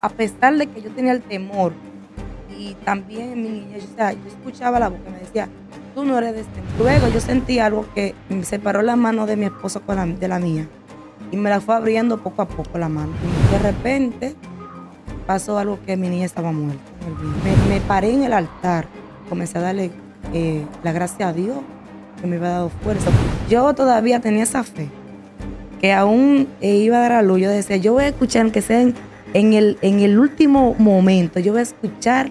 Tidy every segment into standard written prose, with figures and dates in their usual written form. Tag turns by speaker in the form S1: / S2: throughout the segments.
S1: A pesar de que yo tenía el temor y también en mi niñez, o sea, yo escuchaba la voz que me decía: "Tú no eres de este mundo". Luego yo sentí algo que separó la mano de mi esposo con la de la mía, y me la fue abriendo poco a poco la mano. Y de repente pasó algo que mi niña estaba muerta en el vientre. Me paré en el altar, comencé a darle, la gracia a Dios, que me había dado fuerza. Yo todavía tenía esa fe, que aún, iba a dar a luz. Yo decía: "Yo voy a escuchar, aunque sea en el último momento, yo voy a escuchar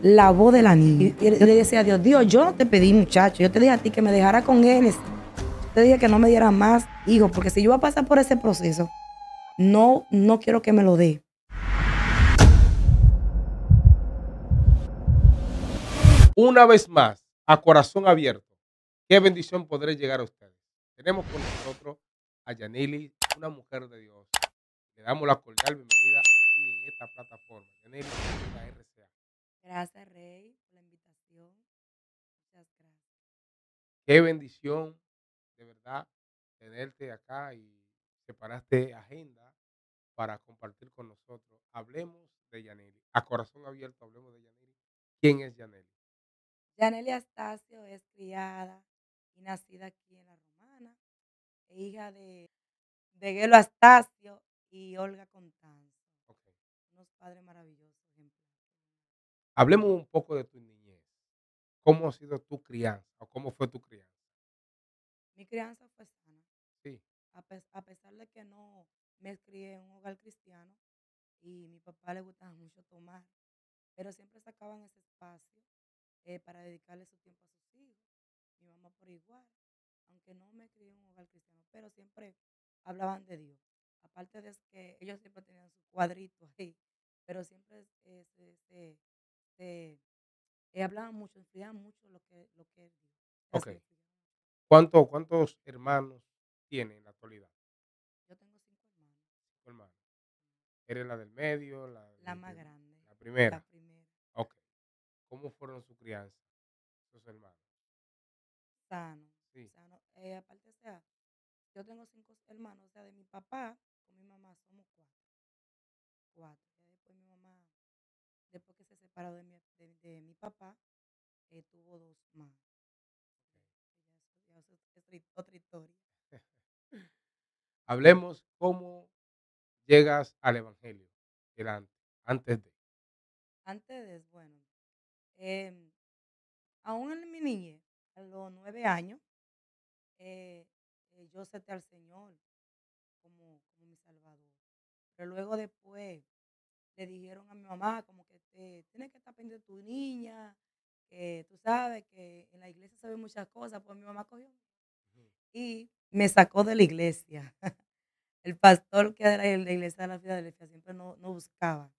S1: la voz de la niña". Y le decía a Dios: "Dios, yo no te pedí muchacho, yo te dije a ti que me dejara con Génesis. Yo te dije que no me diera más hijos, porque si yo voy a pasar por ese proceso, no quiero que me lo dé".
S2: Una vez más, a corazón abierto, qué bendición podré llegar a ustedes. Tenemos con nosotros a Yanely, una mujer de Dios. Le damos la cordial bienvenida aquí en esta plataforma. Yanely, bienvenida a RCA.
S1: Gracias, Rey, por la invitación. Muchas gracias.
S2: Qué bendición, de verdad, tenerte acá y separaste agenda para compartir con nosotros. Hablemos de Yanely. A corazón abierto, hablemos de Yanely. ¿Quién es Yanely?
S1: Yanely Astacio es criada y nacida aquí en La Romana, e hija de Gelo Astacio y Olga Contanzo,
S2: Ok.
S1: unos padres maravillosos, ejemplares.
S2: Hablemos un poco de tu niñez. ¿Cómo ha sido tu crianza o cómo fue tu crianza?
S1: Mi crianza fue sana,
S2: Sí,
S1: a pesar de que no me crié en un hogar cristiano y mi papá le gustaba mucho tomar, pero siempre sacaban ese espacio, para dedicarle su tiempo a sus hijos. Mi mamá por igual, aunque no me crié en un hogar cristiano, pero siempre hablaban de Dios. Aparte de que ellos siempre tenían su cuadrito ahí, pero siempre se, hablaban mucho, estudiaban mucho lo que es Dios.
S2: ok.
S1: Así estudiaban.
S2: ¿Cuántos hermanos tiene en la actualidad?
S1: Yo tengo 5 hermanos,
S2: Tu hermano. ¿Eres la del medio,
S1: la más grande,
S2: la
S1: la
S2: primera?
S1: primera,
S2: Ok. ¿Cómo fueron su crianza, sus hermanos?
S1: sano,
S2: Sí,
S1: sano. Aparte, o sea, yo tengo 5 hermanos, o sea, de mi papá con mi mamá somos cuatro. Ya después mi mamá, después que se separó de mi papá, tuvo dos más. Ya eso es otra historia.
S2: hablemos cómo llegas al Evangelio, era antes de.
S1: Antes de eso, bueno, em, aún en mi niñez, a los 9 años, eh, yo acepté al Señor como mi Salvador. Pero luego después le dijeron a mi mamá como que tienes que estar pendiente de tu niña, que tú sabes que en la iglesia se ven muchas cosas, pues mi mamá cogió
S2: Ujú.
S1: y me sacó de la iglesia. El pastor que era de la iglesia de la Filadelfia siempre no buscaba,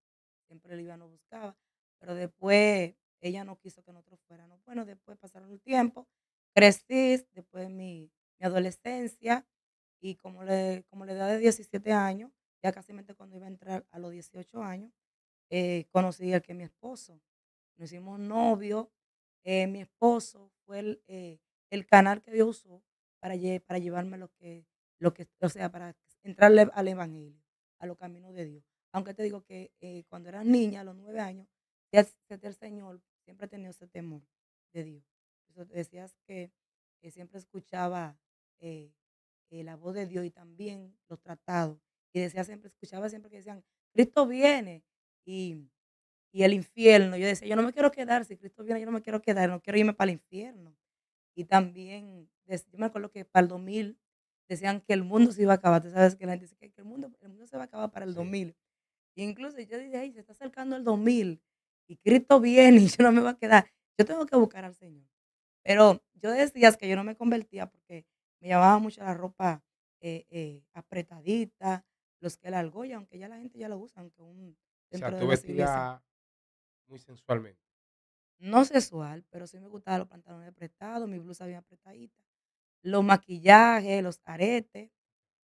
S1: siempre el iba no buscaba, pero después ella no quiso que nosotros fuéramos. Bueno, después pasaron el tiempo, crecí, después mi adolescencia y como la edad de 17 años, ya casi cuando iba a entrar a los 18 años, conocí al que es mi esposo. Nos hicimos novios, mi esposo fue el canal que Dios usó para llevarme o sea, para entrarle al evangelio, a los caminos de Dios. Aunque te digo que, cuando era niña, a los 9 años, ya acepté al Señor, siempre he tenido ese temor de Dios. Eso decías que, siempre escuchaba, eh, la voz de Dios y también los tratados. Y decía siempre, escuchaba siempre que decían: "Cristo viene", y y el infierno. Yo decía: "Yo no me quiero quedar, si Cristo viene, yo no me quiero quedar, no quiero irme para el infierno". Y también, yo me acuerdo que para el 2000 decían que el mundo se iba a acabar. Tú sabes que la gente dice que el mundo se va a acabar para el
S2: Sí,
S1: 2000. Incluso yo dije: "Ay, se está acercando el 2000 y Cristo viene y yo no me voy a quedar. Yo tengo que buscar al Señor". Pero yo decía que yo no me convertía porque me llamaba mucho la ropa, apretadita, los que la argolla, aunque ya la gente ya lo usa, aunque
S2: o sea,
S1: dentro de
S2: tú
S1: las iglesias.
S2: vestías muy sensualmente.
S1: No sexual, pero sí me gustaban los pantalones apretados, mi blusa bien apretadita, los maquillajes, los aretes,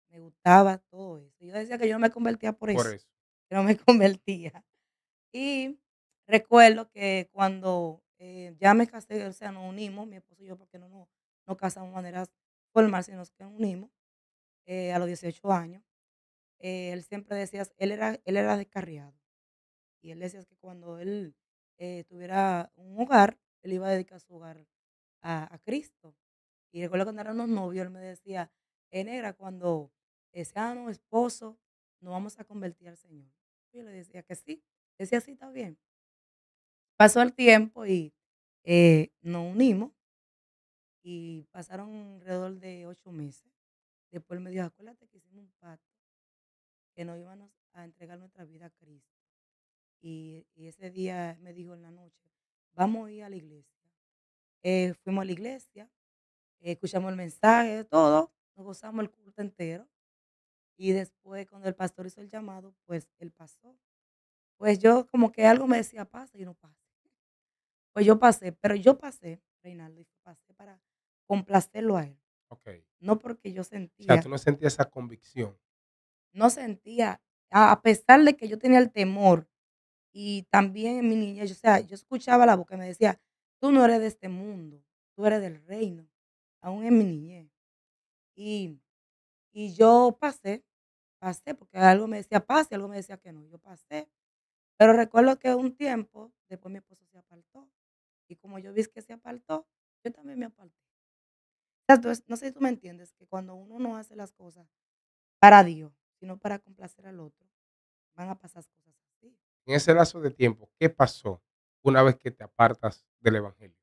S1: me gustaba todo eso. Yo decía que yo no me convertía por
S2: Por
S1: eso,
S2: eso.
S1: que no me convertía. Y recuerdo que cuando, ya me casé, o sea, nos unimos, mi esposo y yo, porque no casamos de manera formal, sino que nos unimos, a los 18 años. Él siempre decía, él era descarriado. Y él decía que cuando él tuviera un hogar, él iba a dedicar su hogar a Cristo. Y recuerdo cuando éramos novios, él me decía, negra, cuando seamos esposos, nos vamos a convertir al Señor. Y yo le decía que sí. Decía, sí, está bien. Pasó el tiempo y nos unimos y pasaron alrededor de 8 meses. Después él me dijo, acuérdate que hicimos un pacto, que nos íbamos a entregar nuestra vida a Cristo. Y ese día me dijo en la noche, vamos a ir a la iglesia. Fuimos a la iglesia, escuchamos el mensaje, todo, nos gozamos el culto entero. Y después, cuando el pastor hizo el llamado, pues él pasó. Pues yo como que algo me decía, pasa y no pasa. Pues yo pasé, pero yo pasé, Reinaldo, y pasé para complacerlo a él.
S2: Ok.
S1: No porque yo
S2: O sea,
S1: sentía,
S2: tú no sentías esa convicción.
S1: no sentía, a pesar de que yo tenía el temor y también en mi niñez, o sea, yo escuchaba la voz que me decía, tú no eres de este mundo, tú eres del reino, aún en mi niñez. Y, y yo pasé, porque algo me decía pase, algo me decía que no, yo pasé. Pero recuerdo que un tiempo, después mi esposo se apartó. Y como yo vi que se apartó, yo también me aparté. O sea, entonces, no sé si tú me entiendes, que cuando uno no hace las cosas para Dios, sino para complacer al otro, van a pasar cosas así.
S2: En ese lapso de tiempo, ¿qué pasó una vez que te apartas del evangelio?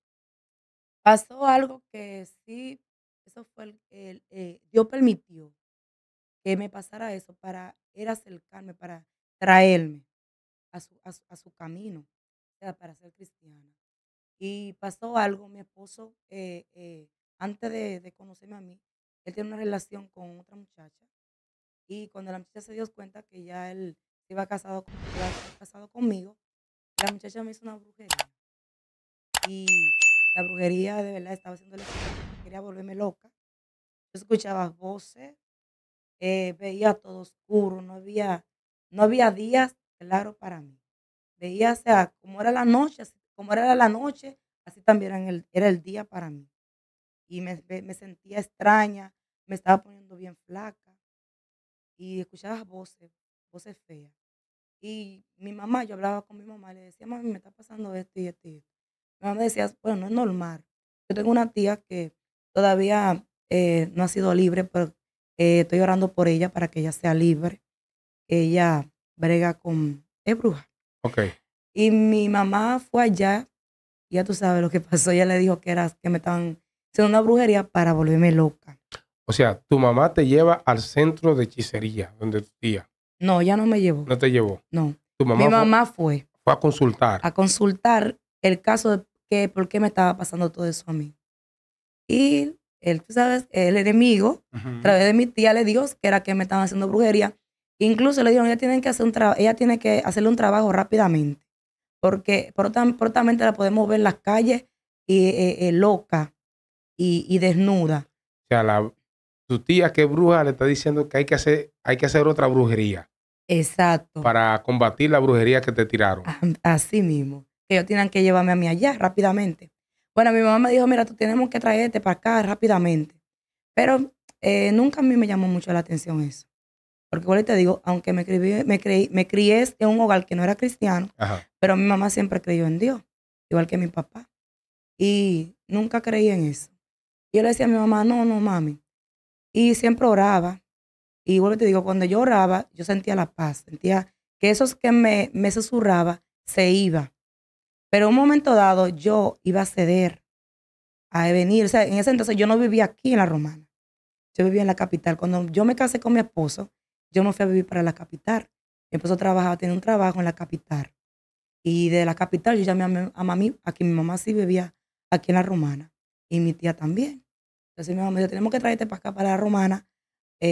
S1: Pasó algo que sí, eso fue Dios permitió que me pasara eso para era acercarme, para traerme a su camino, o sea, para ser cristiana. Y pasó algo, mi esposo, antes de conocerme a mí, él tiene una relación con otra muchacha. Y cuando la muchacha se dio cuenta que ya él iba a estar casado conmigo, la muchacha me hizo una brujería. Y la brujería de verdad estaba haciendo el efecto, quería volverme loca. Yo escuchaba voces, veía todo oscuro, no había días claros para mí. Veía, o sea, como era la noche, como era la noche, así también era el día para mí. Y me sentía extraña, me estaba poniendo bien flaca y escuchaba voces feas. Y mi mamá, yo hablaba con mi mamá, le decía, mami, me está pasando esto y esto y esto. Mi mamá me decía, bueno, no es normal. Yo tengo una tía que todavía no ha sido libre, pero estoy orando por ella para que ella sea libre. Ella brega es bruja.
S2: Ok.
S1: Y mi mamá fue allá, y ya tú sabes lo que pasó. Ella le dijo que me estaban haciendo una brujería para volverme loca.
S2: O sea, tu mamá te lleva al centro de hechicería, donde tu tía
S1: No, ella no me llevó.
S2: no te llevó.
S1: No.
S2: Tu
S1: Mi
S2: mamá
S1: mamá fue
S2: fue a consultar.
S1: a consultar el caso de por qué me estaba pasando todo eso a mí. Y él, tú sabes, el enemigo, a
S2: Ujú.
S1: través de mi tía, le dijo que era que me estaban haciendo brujería. Incluso le dijeron, ella tiene que hacerle un trabajo rápidamente, porque prontamente la podemos ver en las calles y, loca y desnuda.
S2: O sea, tu tía que es bruja le está diciendo que hay que hacer otra brujería
S1: Exacto,
S2: para combatir la brujería que te tiraron.
S1: así mismo. Que ellos tienen que llevarme a mí allá rápidamente. Bueno, mi mamá me dijo, mira, tú tenemos que traerte para acá rápidamente. Pero nunca a mí me llamó mucho la atención eso. Porque igual te digo, aunque me crié en un hogar que no era cristiano,
S2: Ajá.
S1: pero mi mamá siempre creyó en Dios, igual que mi papá. Y nunca creí en eso. Y yo le decía a mi mamá, no, no, mami. Y siempre oraba. Y igual te digo, cuando yo oraba, yo sentía la paz, sentía que esos que me susurraba se iba. Pero en un momento dado yo iba a ceder, a venir. O sea, en ese entonces yo no vivía aquí en La Romana. Yo vivía en la capital. Cuando yo me casé con mi esposo, yo me fui a vivir para la capital. Mi esposo tenía un trabajo en la capital. Y de la capital yo llamé a mami, aquí mi mamá sí vivía aquí en La Romana. Y mi tía también. Entonces mi mamá me dijo, tenemos que traerte para acá, para La Romana,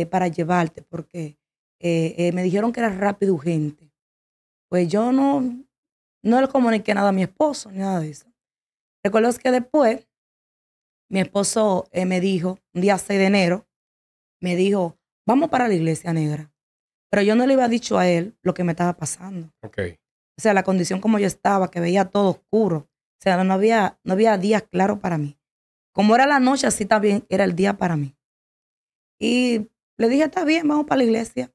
S1: para llevarte, porque me dijeron que era rápido y urgente. Pues yo no le comuniqué nada a mi esposo, ni nada de eso. Recuerdo que después mi esposo me dijo, un día 6 de enero, me dijo, vamos para la iglesia negra. Pero yo no le había dicho a él lo que me estaba pasando.
S2: Ok.
S1: O sea, la condición como yo estaba, que veía todo oscuro. O sea, no había días claros para mí. Como era la noche, así también era el día para mí. Y le dije, está bien, vamos para la iglesia.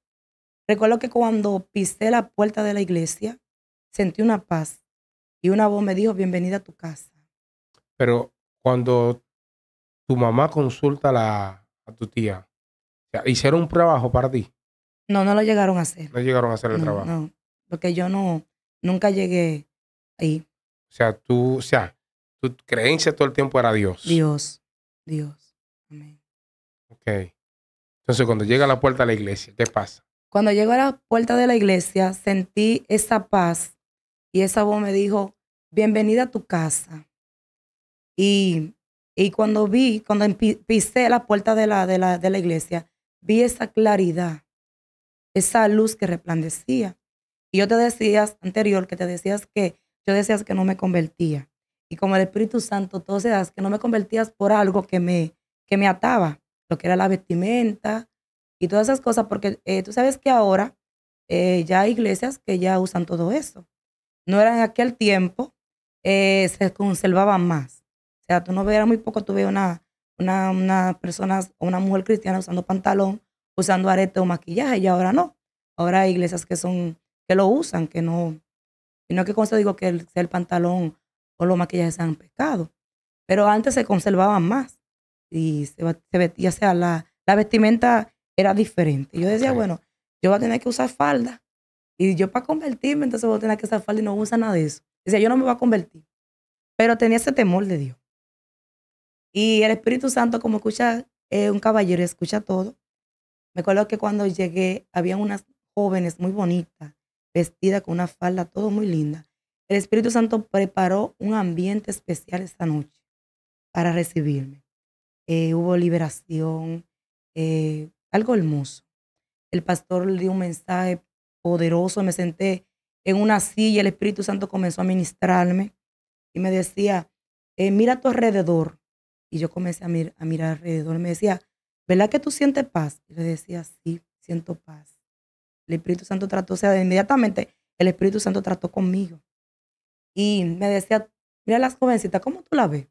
S1: Recuerdo que cuando pisé la puerta de la iglesia, sentí una paz y una voz me dijo, bienvenida a tu casa.
S2: Pero cuando tu mamá consulta a tu tía, o sea, ¿hicieron un trabajo para ti?
S1: No, no lo llegaron a hacer.
S2: No llegaron a hacer el
S1: No,
S2: trabajo.
S1: no, porque yo nunca llegué ahí.
S2: O sea, tu creencia todo el tiempo era Dios.
S1: Dios, Dios. Amén.
S2: Ok. Entonces, cuando llega a la puerta de la iglesia, ¿qué pasa?
S1: Cuando llego a la puerta de la iglesia, sentí esa paz y esa voz me dijo, bienvenida a tu casa. Y, y cuando pisé la puerta de la iglesia, vi esa claridad, esa luz que resplandecía. Y yo te decías anterior que yo decías que no me convertía. Y como el Espíritu Santo, tú decías que no me convertías por algo que me ataba, lo que era la vestimenta y todas esas cosas, porque tú sabes que ahora ya hay iglesias que ya usan todo eso. No era en aquel tiempo, se conservaban más. O sea, tú no veías muy poco, tú veías una persona o una mujer cristiana usando pantalón, usando arete o maquillaje, y ahora no. Ahora hay iglesias que lo usan, que no, y no es que con eso digo que el pantalón o los maquillajes sean pecado, pero antes se conservaban más y se vestía, o sea, la vestimenta era diferente. Yo decía,
S2: Ok.
S1: bueno, yo voy a tener que usar falda y yo para convertirme, entonces voy a tener que usar falda y no usa nada de eso. Decía, yo no me voy a convertir, pero tenía ese temor de Dios. Y el Espíritu Santo, como escucha un caballero y escucha todo, me acuerdo que cuando llegué, había unas jóvenes muy bonitas, vestidas con una falda, todo muy linda. El Espíritu Santo preparó un ambiente especial esa noche para recibirme. Hubo liberación, algo hermoso. El pastor le dio un mensaje poderoso, me senté en una silla, el Espíritu Santo comenzó a ministrarme y me decía, mira a tu alrededor. Y yo comencé a mirar alrededor. Me decía, ¿verdad que tú sientes paz? Y le decía, sí, siento paz. El Espíritu Santo trató, o sea, inmediatamente el Espíritu Santo trató conmigo. Y me decía, mira las jovencitas, ¿cómo tú la ves?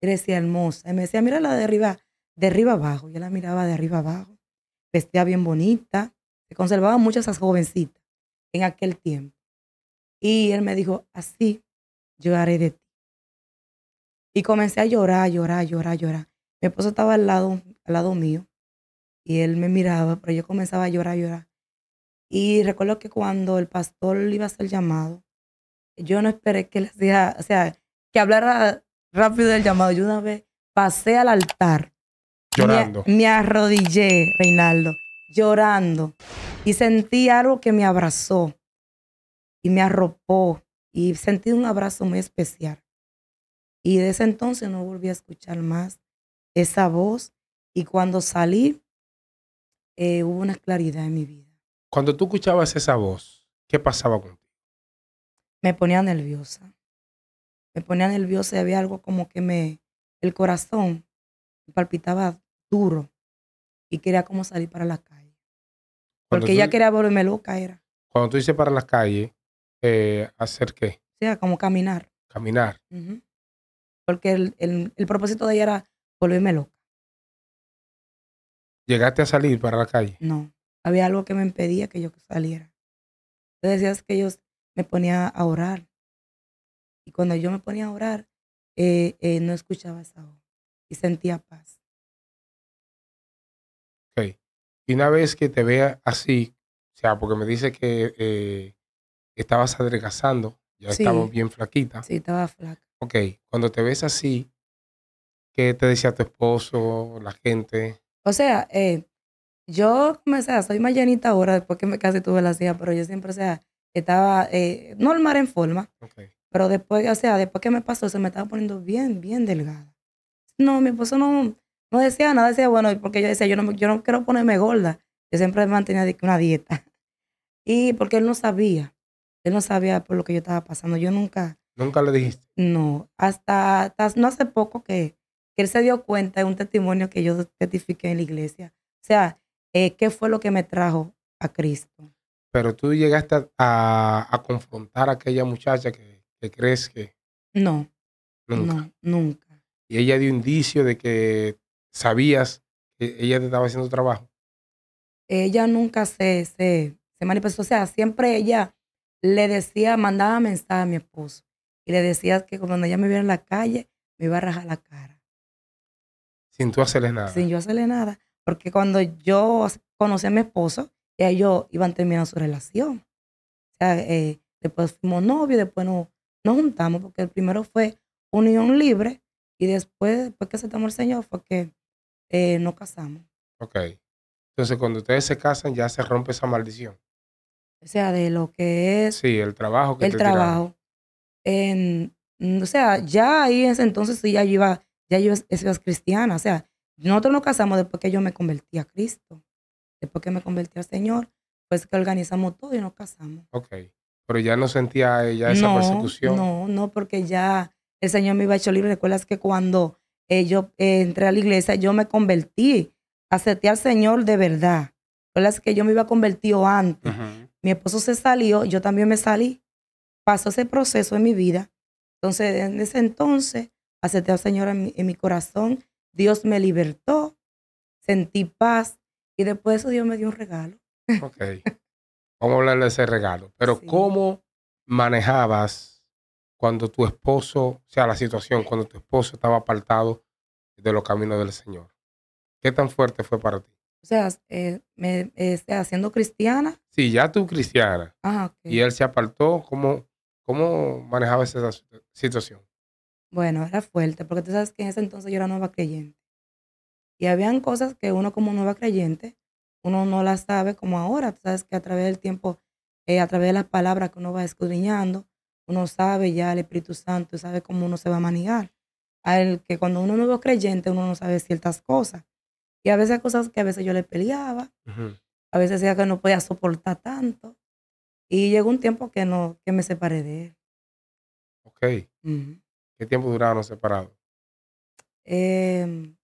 S1: Y decía, hermosa. Y me decía, mírala de arriba abajo. Yo la miraba de arriba abajo. Vestía bien bonita. Se conservaban muchas esas jovencitas en aquel tiempo. Y él me dijo, así yo haré de ti. Y comencé a llorar, llorar, llorar, llorar. Mi esposo estaba al lado mío y él me miraba, pero yo comenzaba a llorar, llorar. Y recuerdo que cuando el pastor le iba a hacer el llamado, yo no esperé que le hacía, o sea, que hablara rápido del llamado. Yo una vez pasé al altar,
S2: Llorando.
S1: me arrodillé, Reinaldo, llorando. Y sentí algo que me abrazó y me arropó. Y sentí un abrazo muy especial. Y desde ese entonces no volví a escuchar más esa voz. Y cuando salí, hubo una claridad en mi vida.
S2: Cuando tú escuchabas esa voz, ¿qué pasaba contigo?
S1: Me ponía nerviosa. Me ponía nerviosa y había algo como que el corazón me palpitaba duro y quería como salir para la calle.
S2: Cuando
S1: Porque ella
S2: tú,
S1: quería volverme loca, era.
S2: cuando tú dices para las calles, ¿hacer qué?
S1: O sea, como caminar.
S2: Caminar.
S1: Ujú. Porque el propósito de ella era volverme loca.
S2: ¿Llegaste a salir para la calle?
S1: No. Había algo que me impedía que yo saliera. Entonces decías que yo me ponía a orar. Y cuando yo me ponía a orar, no escuchaba esa voz y sentía paz.
S2: Ok. Y una vez que te vea así, o sea, porque me dice que estabas adelgazando, ya estabas
S1: Sí,
S2: bien flaquita.
S1: sí, estaba flaca.
S2: Ok, cuando te ves así, ¿qué te decía tu esposo, la gente?
S1: O sea, yo comencé, soy más llenita ahora después que me casi tuve la silla, pero yo siempre, o sea, estaba normal en forma,
S2: Ok.
S1: pero después, o sea, después que me pasó, se me estaba poniendo bien, bien delgada. No, mi esposo no decía nada, decía, bueno, porque yo decía, yo no quiero ponerme gorda. Yo siempre mantenía una dieta. Y porque él no sabía por lo que yo estaba pasando. Yo nunca,
S2: Nunca le dijiste.
S1: no, hasta no hace poco que él se dio cuenta de un testimonio que yo testifiqué en la iglesia. O sea, ¿qué fue lo que me trajo a Cristo?
S2: Pero tú llegaste a confrontar a aquella muchacha que crees que
S1: No,
S2: nunca.
S1: no, nunca.
S2: Y ella dio indicio de que sabías que ella te estaba haciendo trabajo.
S1: Ella nunca se manifestó. O sea, siempre ella le decía, mandaba mensaje a mi esposo y le decía que cuando ella me viera en la calle, me iba a rajar la cara,
S2: Sin tú hacerles
S1: sin
S2: nada.
S1: yo hacerle nada. Porque cuando yo conocí a mi esposo, ya ellos iban terminando su relación. O sea, después fuimos novios, después nos juntamos, porque el primero fue unión libre y después que aceptamos al Señor, fue que nos casamos.
S2: Ok. Entonces, cuando ustedes se casan, ya se rompe esa maldición.
S1: O sea, de lo que es
S2: Sí, el trabajo que
S1: el
S2: te tiraron.
S1: trabajo. O sea, ya ahí en ese entonces sí ya yo era cristiana. O sea, nosotros nos casamos después que yo me convertí a Cristo. Después que me convertí al Señor, pues que organizamos todo y nos casamos.
S2: Ok. Pero ya no sentía ella esa
S1: No,
S2: persecución.
S1: no, no, porque ya el Señor me iba hecho libre. Recuerdas que cuando yo entré a la iglesia, yo me convertí, acepté al Señor de verdad. Recuerdas que yo me iba convertido antes.
S2: Ujú.
S1: Mi esposo se salió, yo también me salí. Pasó ese proceso en mi vida. Entonces, en ese entonces, acepté al Señor en mi corazón. Dios me libertó, sentí paz y después de eso Dios me dio un regalo.
S2: Ok. Vamos a hablar de ese regalo. Pero
S1: Sí.
S2: ¿cómo manejabas cuando tu esposo, o sea, la situación, cuando tu esposo estaba apartado de los caminos del Señor? ¿Qué tan fuerte fue para ti?
S1: O sea, siendo cristiana,
S2: Sí, ya tú cristiana y
S1: ok.
S2: él se apartó, ¿cómo manejabas esa situación?
S1: Bueno, era fuerte, porque tú sabes que en ese entonces yo era nueva creyente. Y habían cosas que uno como nueva creyente, uno no las sabe como ahora. Tú sabes que a través del tiempo, a través de las palabras que uno va escudriñando, uno sabe ya el Espíritu Santo, sabe cómo uno se va a manejar. Al que cuando uno es nuevo creyente, uno no sabe ciertas cosas. Y a veces cosas que a veces yo le peleaba,
S2: Ujú.
S1: a veces decía que no podía soportar tanto. Y llegó un tiempo que no, que me separé de él.
S2: Ok.
S1: Ujú.
S2: ¿Qué tiempo duraron separados?
S1: Em,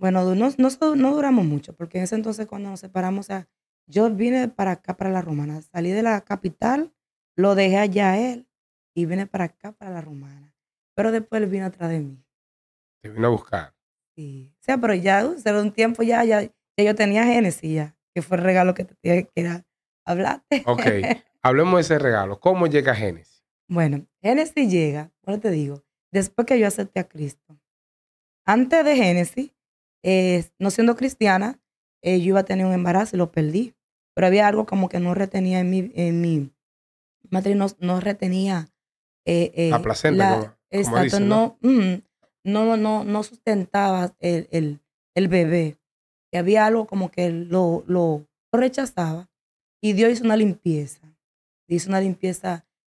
S1: Bueno, no duramos mucho, porque en ese entonces cuando nos separamos, o sea, yo vine para acá, para La Romana. Salí de la capital, lo dejé allá a él y vine para acá, para La Romana. Pero después él vino atrás de mí.
S2: Te vino a buscar.
S1: Sí. O sea, pero ya, se un tiempo ya yo tenía Génesis ya, que fue el regalo que te quería hablarte.
S2: Ok. Hablemos de ese regalo. ¿Cómo llega Génesis?
S1: Bueno, Génesis llega, bueno te digo, después que yo acepté a Cristo. Antes de Génesis, no siendo cristiana, yo iba a tener un embarazo y lo perdí. Pero había algo como que no retenía en mi matrimonio, no retenía
S2: La placenta, como
S1: exacto,
S2: dicen, ¿no?
S1: no sustentaba el bebé. Y había algo como que lo rechazaba. Y Dios hizo una limpieza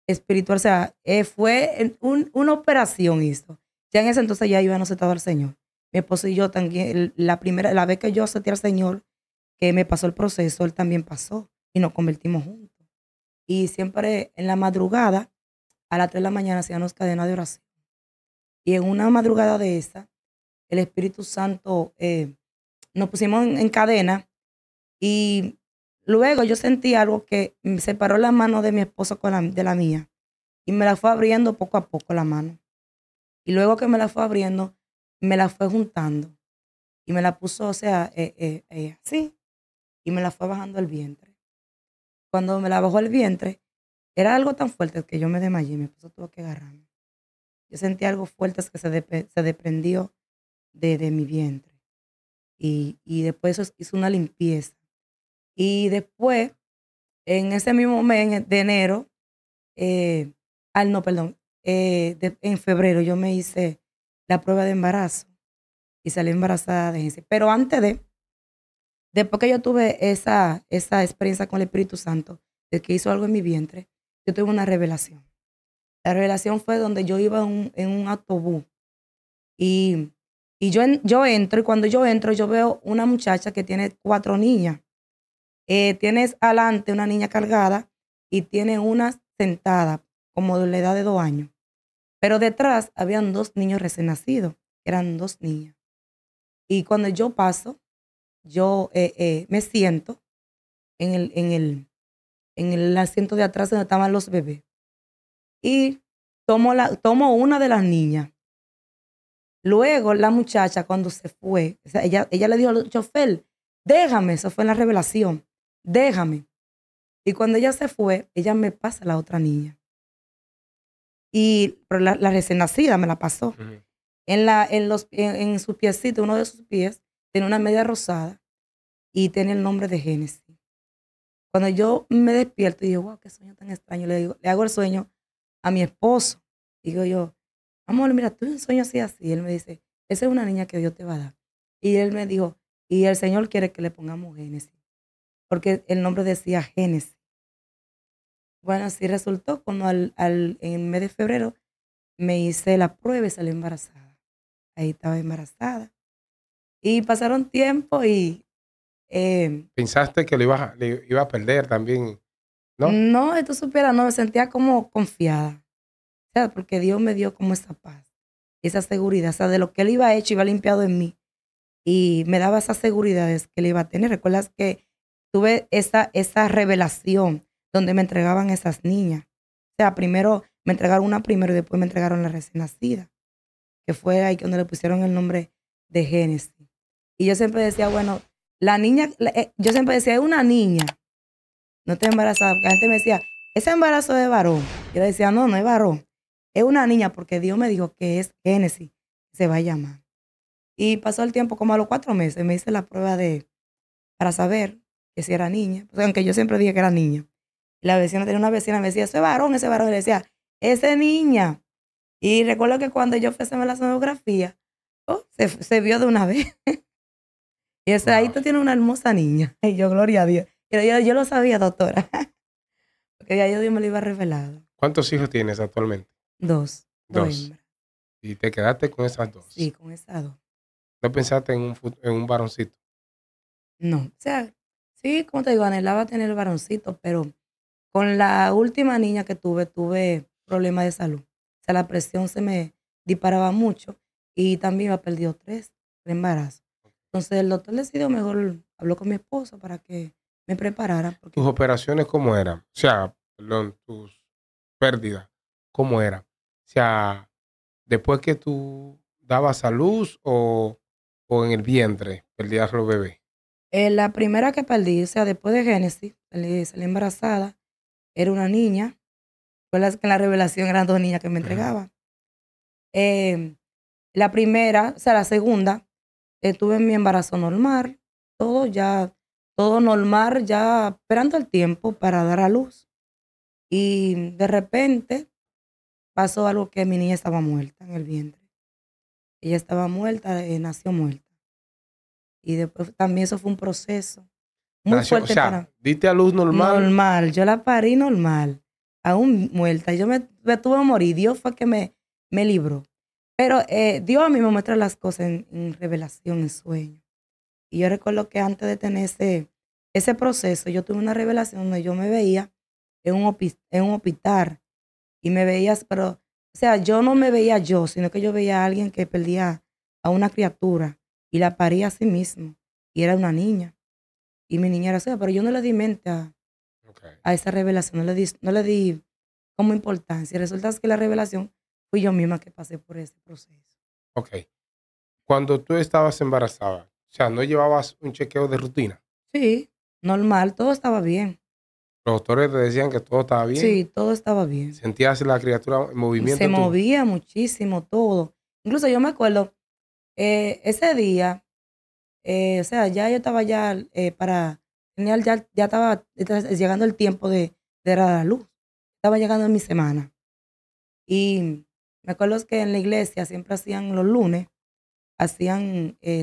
S1: espiritual. O sea, fue una operación hizo. Ya en ese entonces ya yo no aceptaba al Señor. Mi esposo y yo también, la vez que yo acepté al Señor, que me pasó el proceso, él también pasó y nos convertimos juntos. Y siempre en la madrugada, a las 3 de la mañana, hacíamos cadena de oración. Y en una madrugada de esa, el Espíritu Santo, nos pusimos en cadena y luego yo sentí algo que me separó la mano de mi esposo de la mía y me la fue abriendo poco a poco la mano. Y luego que me la fue abriendo, me la fue juntando y me la puso, o sea, así, y me la fue bajando el vientre. Cuando me la bajó el vientre, era algo tan fuerte que yo me desmayé, mi esposo tuvo que agarrarme. Yo sentí algo fuerte que se desprendió de mi vientre. Y después eso hizo una limpieza. Y después, en ese mismo mes de enero, no, perdón, en febrero yo me hice la prueba de embarazo y salí embarazada de ese. Pero después que yo tuve esa experiencia con el Espíritu Santo, de que hizo algo en mi vientre, yo tuve una revelación. La revelación fue donde yo iba en un autobús y, yo entro y cuando yo entro yo veo una muchacha que tiene 4 niñas. Tienes adelante una niña cargada y tiene una sentada como de la edad de 2 años. Pero detrás habían 2 niños recién nacidos, eran 2 niñas. Y cuando yo paso, yo me siento en el asiento de atrás donde estaban los bebés y tomo una de las niñas. Luego la muchacha cuando se fue, o sea, ella le dijo al chofer, déjame, eso fue en la revelación, déjame. Y cuando ella se fue, ella me pasa la otra niña. Pero la recién nacida me la pasó.
S2: Ujú.
S1: En su piecito, uno de sus pies, tiene una media rosada y tiene el nombre de Génesis. Cuando yo me despierto y digo, wow, qué sueño tan extraño, le hago el sueño a mi esposo. Digo yo, amor, mira, tuve un sueño así, así. Y él me dice, esa es una niña que Dios te va a dar. Y él me dijo, y el Señor quiere que le pongamos Génesis, porque el nombre decía Génesis. Bueno, así resultó cuando en el mes de febrero me hice la prueba y salí embarazada. Ahí estaba embarazada. Y pasaron tiempo y
S2: Pensaste que le iba a perder también, ¿no?
S1: no, tú supieras, no, me sentía como confiada. O sea, porque Dios me dio como esa paz, esa seguridad, o sea, de lo que Él iba hecho, iba limpiado en mí. Y me daba esas seguridades que Él iba a tener. ¿Recuerdas que tuve esa revelación donde me entregaban esas niñas? O sea, primero me entregaron una primero y después me entregaron la recién nacida, que fue ahí donde le pusieron el nombre de Génesis. Y yo siempre decía, bueno, la niña, yo siempre decía, es una niña, no estoy embarazada. Porque la gente me decía, ese embarazo es varón. Yo le decía, no, no es varón. Es una niña porque Dios me dijo que es Génesis, se va a llamar. Y pasó el tiempo, como a los 4 meses, me hice la prueba para saber que si era niña. Pues, aunque yo siempre dije que era niña. Y la vecina tenía una vecina, me decía, ese varón, ese varón. Y le decía, esa es niña. Y recuerdo que cuando yo fui a hacerme la sonografía, se vio de una vez. Y ese, ahí
S2: Wow.
S1: tú tienes una hermosa niña. Y yo, gloria a Dios. Yo lo sabía, doctora. Porque ya yo Dios me lo iba revelado.
S2: ¿Cuántos hijos tienes actualmente?
S1: Dos
S2: Dos.
S1: hembras.
S2: Y te quedaste con esas
S1: Sí,
S2: dos.
S1: con esas dos.
S2: ¿No pensaste en un varoncito?
S1: No, o sea, sí, como te digo, anhelaba tener el varoncito, pero con la última niña que tuve problemas de salud. O sea, la presión se me disparaba mucho y también me perdió tres embarazos. Entonces el doctor decidió mejor, habló con mi esposo para que me preparara,
S2: ¿Tus
S1: porque
S2: operaciones cómo eran? O sea, perdón, tus pérdidas, ¿cómo eran? O sea, después que tú dabas a luz o en el vientre perdías los bebés.
S1: la primera que perdí, o sea, después de Génesis, salí embarazada, era una niña. Fue que en la revelación eran dos niñas que me
S2: Ujú.
S1: entregaban. Em, la primera, o sea, la segunda, tuve mi embarazo normal, todo normal, ya esperando el tiempo para dar a luz. Y de repente pasó algo que mi niña estaba muerta en el vientre. Ella estaba muerta, nació muerta. Y después también eso fue un proceso muy
S2: Nació, o
S1: fuerte
S2: sea,
S1: para
S2: diste a luz normal.
S1: normal. Yo la parí normal, aún muerta. Yo me tuve que morir. Dios fue que me libró. Pero Dios a mí me muestra las cosas en revelación, en sueño. Y yo recuerdo que antes de tener ese proceso, yo tuve una revelación donde yo me veía en un hospital y me veía, pero, o sea, yo no me veía yo, sino que yo veía a alguien que perdía a una criatura y la paría a sí mismo. Y era una niña. Y mi niña era así, pero yo no le di mente
S2: Okay,
S1: a esa revelación, no le di como importancia. Y resulta que la revelación fui yo misma que pasé por ese proceso.
S2: ok. Cuando tú estabas embarazada, o sea, no llevabas un chequeo de rutina.
S1: Sí, normal, todo estaba bien.
S2: Los doctores te decían que todo estaba bien.
S1: Sí, todo estaba bien.
S2: Sentías la criatura en movimiento
S1: Se
S2: en tu.
S1: movía muchísimo todo. Incluso yo me acuerdo, ese día, o sea, ya yo estaba ya estaba llegando el tiempo de dar a la luz. Estaba llegando en mi semana. Y me acuerdo que en la iglesia siempre hacían los lunes,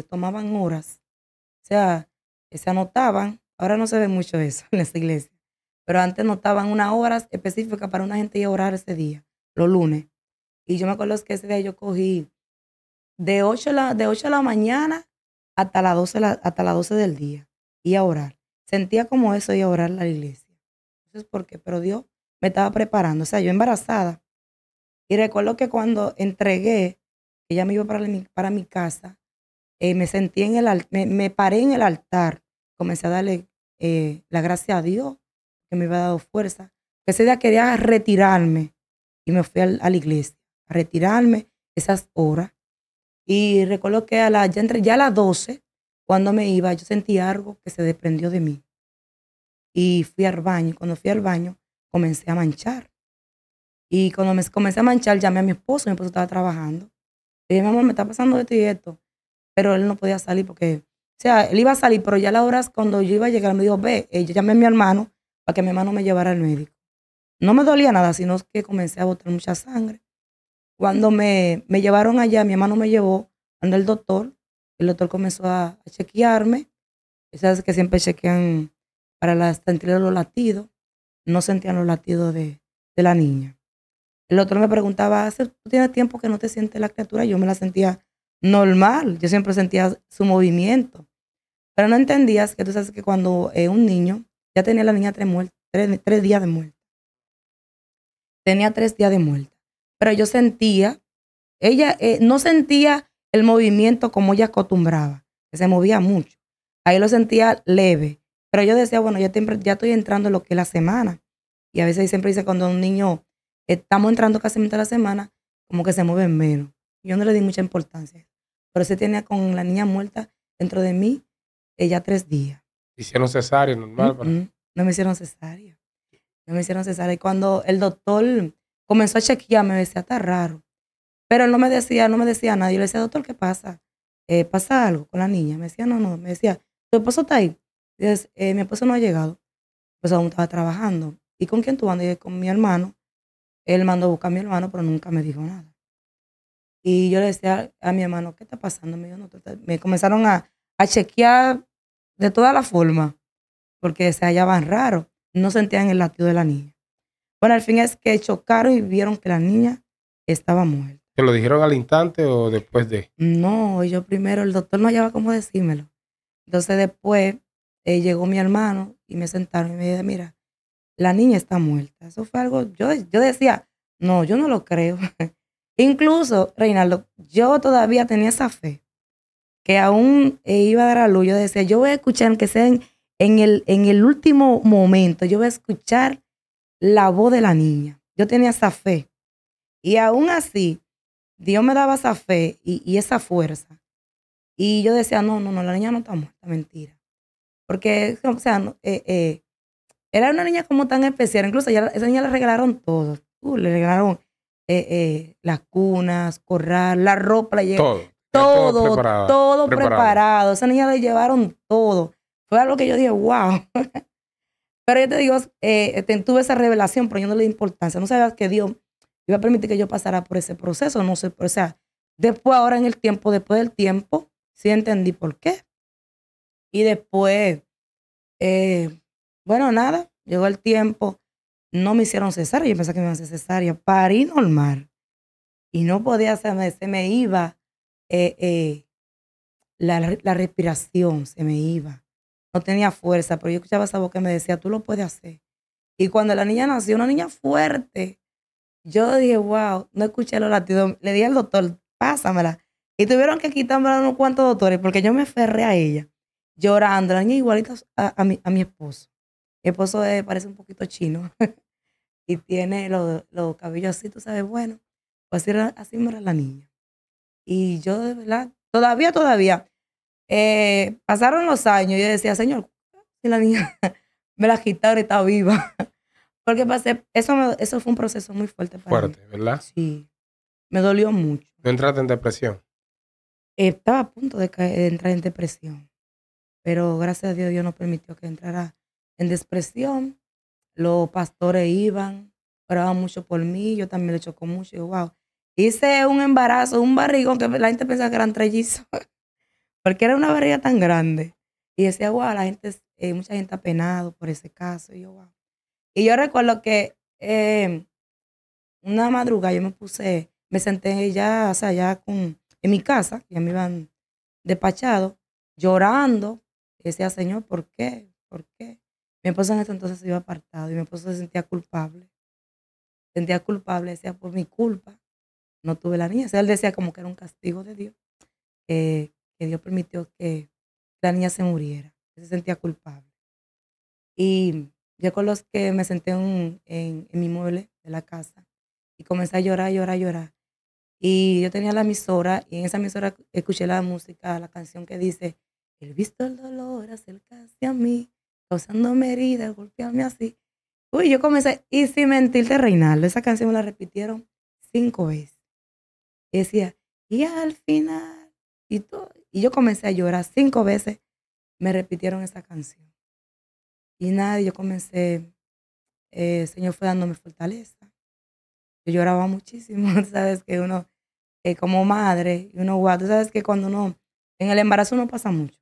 S1: tomaban horas. O sea, se anotaban. Ahora no se ve mucho eso en esa iglesia. Pero antes anotaban unas horas específicas para una gente ir a orar ese día, los lunes. Y yo me acuerdo que ese día yo cogí de 8 de la mañana hasta las 12 del día y a orar. Sentía como eso y a orar a la iglesia. Entonces, ¿por qué? Pero Dios me estaba preparando. O sea, yo embarazada. Y recuerdo que cuando entregué, ella me iba para mi casa, me sentí me paré en el altar, comencé a darle la gracia a Dios, que me había dado fuerza. Ese día quería retirarme y me fui a la iglesia, a retirarme esas horas. Y recuerdo que ya a las 12, cuando me iba, yo sentí algo que se desprendió de mí. y fui al baño. Y cuando fui al baño, comencé a manchar. Y cuando me comencé a manchar, llamé a mi esposo estaba trabajando. Le dije, mi amor, me está pasando esto y esto. Pero él no podía salir porque, o sea, él iba a salir, pero ya a las horas cuando yo iba a llegar, me dijo, ve, yo llamé a mi hermano para que mi hermano me llevara al médico. No me dolía nada, sino que comencé a botar mucha sangre. Cuando me llevaron allá, mi hermano me llevó donde el doctor comenzó a chequearme, sabes que siempre chequean para sentir los latidos, no sentían los latidos de la niña. El doctor me preguntaba, ¿tú tienes tiempo que no te sientes la criatura? Yo me la sentía normal, yo siempre sentía su movimiento, pero no entendías que tú sabes que cuando un niño, ya tenía la niña 3 días de muerte, tenía 3 días de muerte, pero yo sentía, ella no sentía el movimiento como ella acostumbraba, que se movía mucho, ahí lo sentía leve, pero yo decía, bueno, ya estoy entrando en lo que es la semana, y a veces siempre dice cuando un niño, estamos entrando casi a la semana, como que se mueve menos. Yo no le di mucha importancia. Pero se tenía con la niña muerta dentro de mí, ella 3 días.
S2: Hicieron cesárea normal para.
S1: No me hicieron cesárea. No me hicieron cesárea. Y cuando el doctor comenzó a chequearme, me decía, está raro. Pero él no me decía nada. Yo le decía, doctor, ¿qué pasa? ¿Pasa algo con la niña? Me decía, no. Me decía, ¿tu esposo está ahí? Dices, mi esposo no ha llegado. Pues aún estaba trabajando. ¿Y con quién tú andas? Y yo, con mi hermano. Él mandó a buscar a mi hermano, pero nunca me dijo nada. Y yo le decía a mi hermano, ¿qué está pasando? Me dijo, no, me comenzaron a chequear de todas las formas, porque se hallaban raros. No sentían el latido de la niña. Bueno, al fin es que chocaron y vieron que la niña estaba muerta.
S2: ¿Te lo dijeron al instante o después de?
S1: No, yo primero, el doctor no hallaba cómo decírmelo. Entonces después llegó mi hermano y me sentaron y me dijo, mira, la niña está muerta. Eso fue algo, yo decía, no, yo no lo creo. Incluso, Reinaldo, yo todavía tenía esa fe, que aún iba a dar a luz. Yo decía, yo voy a escuchar, aunque sea en el último momento, yo voy a escuchar la voz de la niña. Yo tenía esa fe. Y aún así, Dios me daba esa fe y esa fuerza. Y yo decía, no, la niña no está muerta, mentira. Porque, o sea, era una niña como tan especial. Incluso esa niña le regalaron todo. Le regalaron las cunas, corral, la ropa,
S2: Todo
S1: todo preparado. Esa niña le llevaron todo. Fue algo que yo dije, wow. Pero yo te digo, tuve esa revelación, pero yo no le di importancia. No sabía que Dios iba a permitir que yo pasara por ese proceso. No sé, o sea, después, ahora en el tiempo, después del tiempo, sí entendí por qué. Y después, bueno, nada, llegó el tiempo. No me hicieron cesárea, yo pensé que me iban a hacer cesárea, parí normal. Y no podía hacerme, se me iba la respiración, se me iba. No tenía fuerza, pero yo escuchaba esa voz que me decía, tú lo puedes hacer. Y cuando la niña nació, una niña fuerte, yo dije, wow, no escuché los latidos. Le dije al doctor, pásamela. Y tuvieron que quitarme unos cuantos doctores porque yo me aferré a ella, llorando. La niña igualita a mi esposo. Mi esposo parece un poquito chino. Y tiene los cabellos así, tú sabes, bueno, pues así me era la niña. Y yo de verdad, todavía, pasaron los años y yo decía, Señor, si la niña me la quitaron y está viva. Porque eso fue un proceso muy fuerte para mí.
S2: Fuerte, ¿verdad?
S1: Sí, me dolió mucho.
S2: ¿No entraste en depresión?
S1: Estaba a punto de entrar en depresión, pero gracias a Dios, Dios no permitió que entrara en depresión. Los pastores iban, oraban mucho por mí, yo también le chocó mucho. Y wow, hice un embarazo, un barrigón que la gente pensaba que eran trellizos, porque era una barriga tan grande. Y decía, wow, mucha gente ha penado por ese caso. Y yo, wow. Y yo recuerdo que una madrugada yo me senté ya, o sea, en mi casa, ya me iban despachado, llorando. Y decía, Señor, ¿por qué? ¿Por qué? Mi esposo en ese entonces se iba apartado y mi esposo se sentía culpable. Sentía culpable, decía, por mi culpa no tuve la niña. O sea, él decía como que era un castigo de Dios, que Dios permitió que la niña se muriera. Él se sentía culpable. Y yo con los que me senté en mi mueble de la casa y comencé a llorar, llorar, llorar. Y yo tenía la emisora y en esa emisora escuché la música, la canción que dice, Él visto el dolor acercarse a mí. causándome heridas, golpeándome así. Uy, yo comencé, y sin mentirte, Reinaldo, esa canción me la repitieron 5 veces. Y decía, y al final, y todo. Y yo comencé a llorar 5 veces, me repitieron esa canción. Y nada, yo comencé, el Señor fue dándome fortaleza. Yo lloraba muchísimo, sabes que uno, como madre, y uno, guau, tú sabes que cuando uno, en el embarazo uno pasa mucho.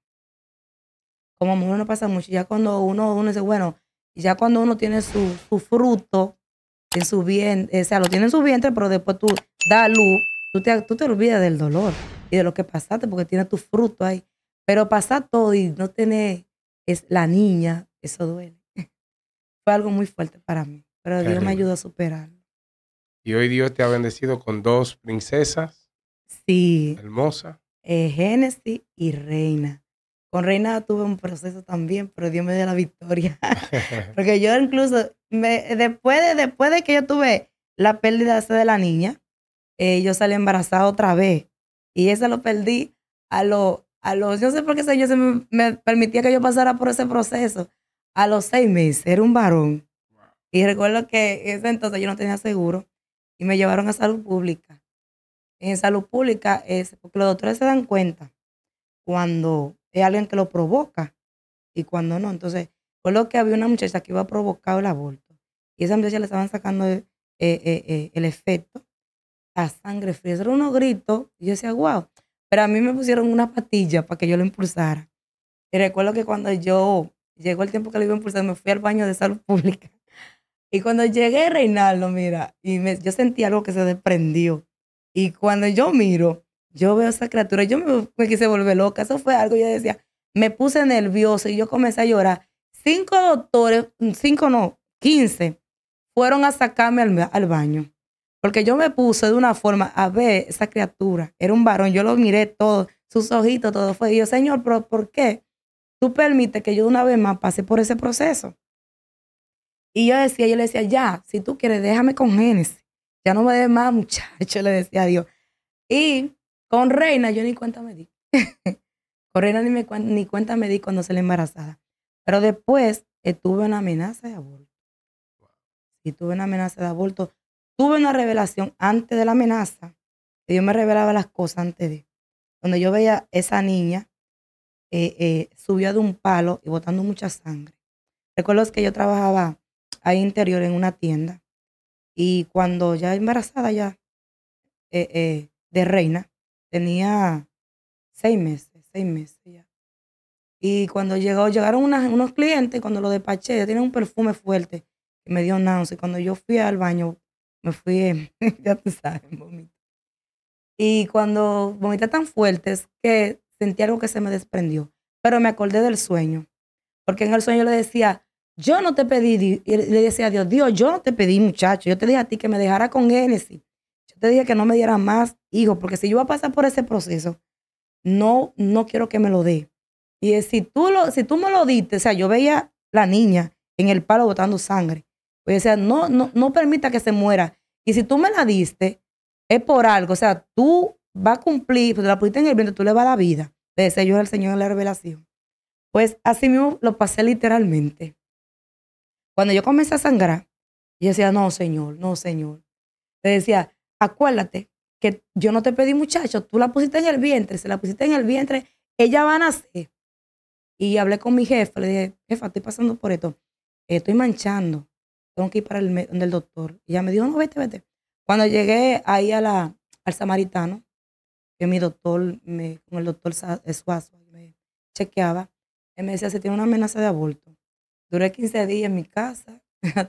S1: Como mujer no pasa mucho. Ya cuando uno dice, bueno, ya cuando uno tiene su fruto en su vientre, o sea, lo tiene en su vientre, pero después tú das luz, tú te olvidas del dolor y de lo que pasaste porque tienes tu fruto ahí. Pero pasar todo y no tener la niña, eso duele. Fue algo muy fuerte para mí, pero Dios me
S2: Terrible.
S1: ayudó a superarlo.
S2: Y hoy Dios te ha bendecido con 2 princesas
S1: Sí,
S2: hermosas.
S1: Génesis y Reina. Con Reina tuve un proceso también, pero Dios me dio la victoria. Porque yo incluso, después de que yo tuve la pérdida esa de la niña, yo salí embarazada otra vez. Y eso lo perdí yo no sé por qué Señor me permitía que yo pasara por ese proceso. A los 6 meses, era un varón. Y recuerdo que ese entonces yo no tenía seguro y me llevaron a salud pública. En salud pública es porque los doctores se dan cuenta cuando es alguien que lo provoca y cuando no. Entonces, recuerdo que había una muchacha que iba a provocar el aborto y esa muchacha le estaban sacando el efecto, la sangre fría. Eso era unos gritos y yo decía, wow. Pero a mí me pusieron una patilla para que yo lo impulsara. Y recuerdo que cuando llegó el tiempo que lo iba a impulsar, me fui al baño de salud pública. Y cuando llegué, Reinaldo, mira, yo sentí algo que se desprendió. Y cuando yo miro, yo veo a esa criatura, yo me quise volver loca. Eso fue algo, yo decía, me puse nervioso y yo comencé a llorar. 5 doctores, 5 no, 15, fueron a sacarme al baño. Porque yo me puse de una forma a ver esa criatura. Era un varón, yo lo miré todo, sus ojitos, todo fue. Y yo, Señor, pero ¿por qué tú permites que yo una vez más pase por ese proceso? Y yo le decía, ya, si tú quieres, déjame con Génesis. Ya no me des más, muchacho, le decía a Dios. Y con Reina, yo ni cuenta me di. Con Reina ni cuenta me di cuando se le embarazada. Pero después tuve una amenaza de aborto. Y tuve una amenaza de aborto. Tuve una revelación antes de la amenaza. Que Dios me revelaba las cosas antes de. Donde yo veía esa niña subió de un palo y botando mucha sangre. Recuerdo que yo trabajaba ahí interior en una tienda. Y cuando ya embarazada ya de Reina, tenía 6 meses ya. Y cuando llegaron unos clientes, cuando lo despaché, ya tenía un perfume fuerte y me dio náusea. Y cuando yo fui al baño, me fui, ya tú sabes, vomité. Y cuando vomité tan fuertes que sentí algo que se me desprendió. Pero me acordé del sueño. Porque en el sueño le decía, yo no te pedí, y le decía a Dios, Dios, yo no te pedí, muchacho, yo te dije a ti que me dejara con Génesis. Yo te dije que no me diera más hijos, porque si yo voy a pasar por ese proceso, no quiero que me lo dé. Y si tú me lo diste, o sea, yo veía la niña en el palo botando sangre. Pues decía, no permita que se muera. Y si tú me la diste, es por algo. O sea, tú vas a cumplir, pues la pusiste en el vientre, tú le vas a dar vida. Le decía yo al Señor en la revelación. Pues así mismo lo pasé literalmente. Cuando yo comencé a sangrar, yo decía, no, Señor, no, Señor. Le decía, acuérdate que yo no te pedí muchacho, tú la pusiste en el vientre, se la pusiste en el vientre, ella va a nacer. Y hablé con mi jefe, le dije, jefa, estoy pasando por esto, estoy manchando, tengo que ir para donde el doctor. Y ella me dijo, no, vete, vete. Cuando llegué ahí al Samaritano, que mi doctor, con el doctor Suazo, me chequeaba, él me decía, se tiene una amenaza de aborto. Duré 15 días en mi casa,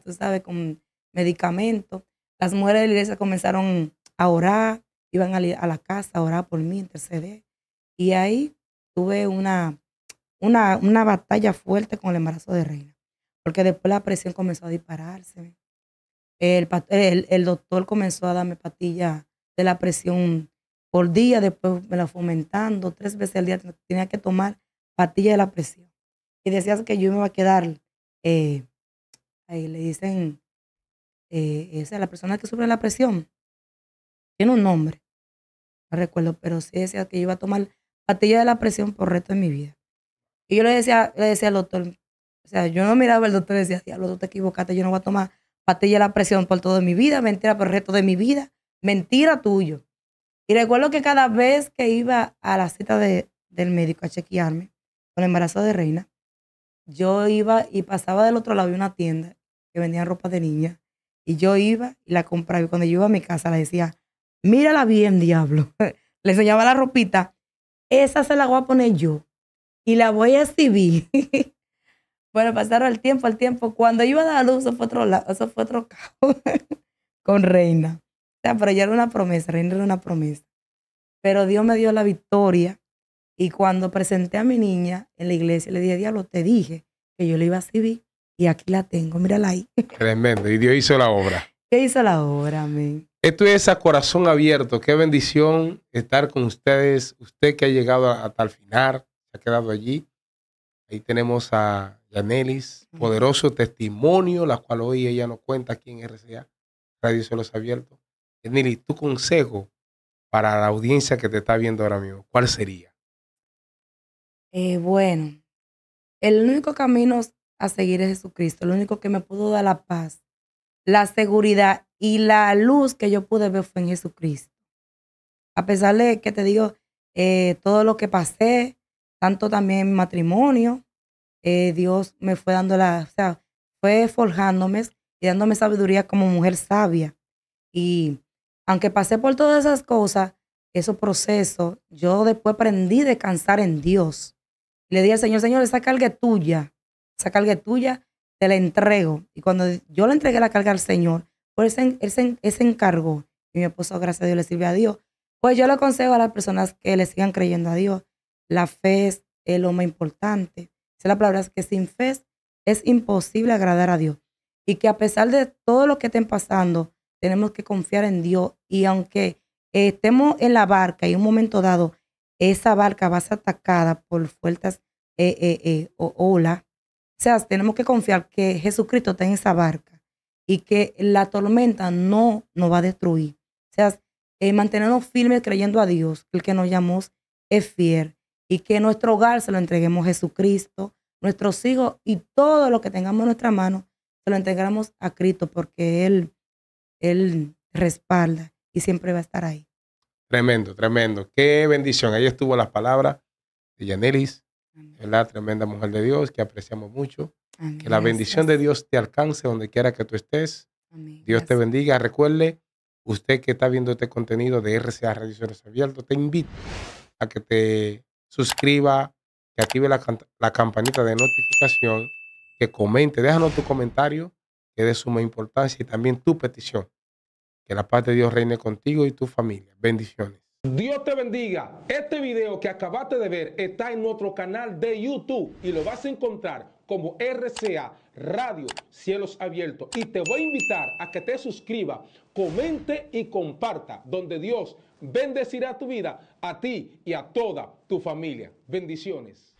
S1: tú sabes, con medicamentos. Las mujeres de la iglesia comenzaron a orar, iban a la casa a orar por mí, interceder. Y ahí tuve una batalla fuerte con el embarazo de Reina, porque después la presión comenzó a dispararse. El doctor comenzó a darme pastillas de la presión por día, después me la fue aumentando, 3 veces al día tenía que tomar pastillas de la presión. Y decías que yo me iba a quedar, eh, ahí le dicen, o sea, la persona que sufre la presión, tiene un nombre, no recuerdo, pero sí decía que yo iba a tomar pastillas de la presión por el resto de mi vida. Y yo le decía al doctor, O sea, yo no miraba al doctor y decía, diablo, tú te equivocaste, yo no voy a tomar pastilla de la presión por toda mi vida, mentira por el resto de mi vida, mentira tuyo. Y recuerdo que cada vez que iba a la cita del médico a chequearme con el embarazo de Reina, yo iba y pasaba del otro lado de una tienda que vendía ropa de niña, y yo iba y la compraba, y cuando yo iba a mi casa le decía, mírala bien, diablo. Le enseñaba la ropita, esa se la voy a poner yo y la voy a exhibir. Bueno, pasaron el tiempo. Cuando iba a dar a luz, eso fue otro lado, eso fue otro caos con Reina. O sea, pero ya era una promesa, Reina era una promesa. Pero Dios me dio la victoria. Y cuando presenté a mi niña en la iglesia, le dije, diablo, te dije que yo le iba a exhibir. Y aquí la tengo, mírala ahí.
S2: Tremendo. Y Dios hizo la obra.
S1: ¿Qué hizo la obra, amén?
S2: Esto es A Corazón Abierto. Qué bendición estar con ustedes. Usted que ha llegado hasta el final, se ha quedado allí. Ahí tenemos a Yanelis, poderoso testimonio, la cual hoy ella nos cuenta aquí en RCA, Radio Cielos Abiertos. Yanelis, tu consejo para la audiencia que te está viendo ahora mismo, ¿cuál sería?
S1: Bueno, el único camino a seguir es Jesucristo. El único que me pudo dar la paz, la seguridad y la luz que yo pude ver fue en Jesucristo. A pesar de que te digo, todo lo que pasé, tanto también en mi matrimonio, Dios me fue dando o sea, fue forjándome y dándome sabiduría como mujer sabia. Y aunque pasé por todas esas cosas, esos procesos, yo después aprendí a descansar en Dios. Le dije al Señor, Señor, esa carga es tuya, te la entrego. Y cuando yo le entregué la carga al Señor, pues él se encargó. Y mi esposo, gracias a Dios, le sirve a Dios. Pues yo le aconsejo a las personas que le sigan creyendo a Dios. La fe es lo más importante. Esa es la palabra, es que sin fe es imposible agradar a Dios. Y que a pesar de todo lo que estén pasando, tenemos que confiar en Dios. Y aunque estemos en la barca y en un momento dado, esa barca va a ser atacada por fuertes olas. O sea, tenemos que confiar que Jesucristo está en esa barca y que la tormenta no nos va a destruir. O sea, mantenernos firmes creyendo a Dios, que el que nos llamó es fiel, y que nuestro hogar se lo entreguemos a Jesucristo, nuestros hijos y todo lo que tengamos en nuestra mano, se lo entregamos a Cristo, porque Él respalda y siempre va a estar ahí.
S2: Tremendo, tremendo. Qué bendición. Ahí estuvo las palabras de Yanelis, ¿verdad? Tremenda mujer de Dios que apreciamos mucho.
S1: Amén.
S2: Que la bendición de Dios te alcance donde quiera que tú estés.
S1: Amén.
S2: Dios te bendiga. Recuerde, usted que está viendo este contenido de RCA Radio Cielos Abiertos, te invito a que te suscriba, que active la campanita de notificación, que comente, déjanos tu comentario, que es de suma importancia, y también tu petición. Que la paz de Dios reine contigo y tu familia. Bendiciones. Dios te bendiga. Este video que acabaste de ver está en nuestro canal de YouTube y lo vas a encontrar como RCA Radio Cielos Abiertos. Y te voy a invitar a que te suscribas, comente y comparta, donde Dios bendecirá tu vida, a ti y a toda tu familia. Bendiciones.